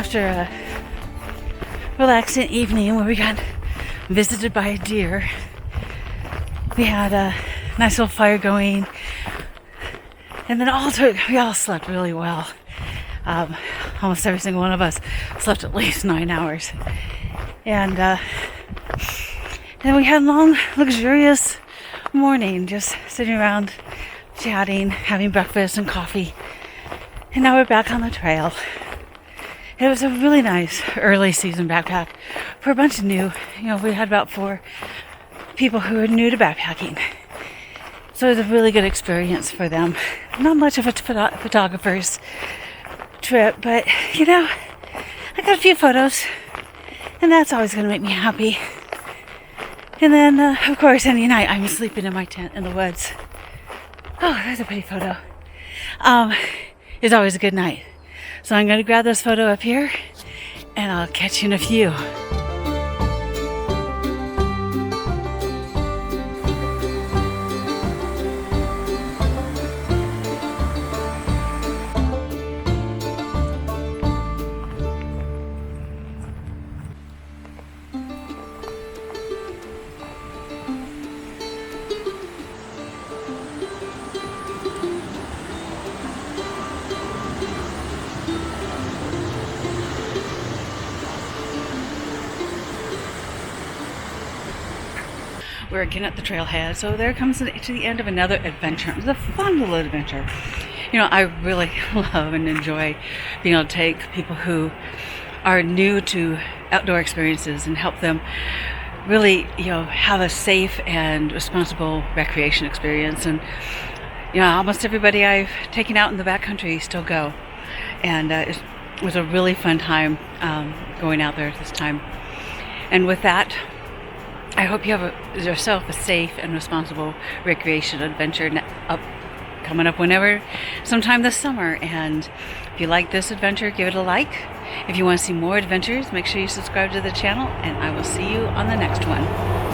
after a relaxing evening where we got visited by a deer. We had a nice little fire going, and then we all slept really well. Almost every single one of us slept at least 9 hours. And then we had a long, luxurious morning, just sitting around, chatting, having breakfast and coffee. And now we're back on the trail. It was a really nice early season backpack for a bunch of new. We had about 4 people who were new to backpacking. So it was a really good experience for them. Not much of a photographer's trip, but I got a few photos, and that's always going to make me happy. And then, of course, any night I'm sleeping in my tent in the woods. Oh, that's a pretty photo. It's always a good night. So I'm going to grab this photo up here, and I'll catch you in a few. We're again at the trailhead, so there comes to the end of another adventure. It was a fun little adventure. I really love and enjoy being able to take people who are new to outdoor experiences and help them really, have a safe and responsible recreation experience. And, almost everybody I've taken out in the backcountry still go. And it was a really fun time going out there this time. And with that, I hope you have yourself a safe and responsible recreation adventure coming up sometime this summer. And if you like this adventure, give it a like. If you want to see more adventures, make sure you subscribe to the channel, and I will see you on the next one.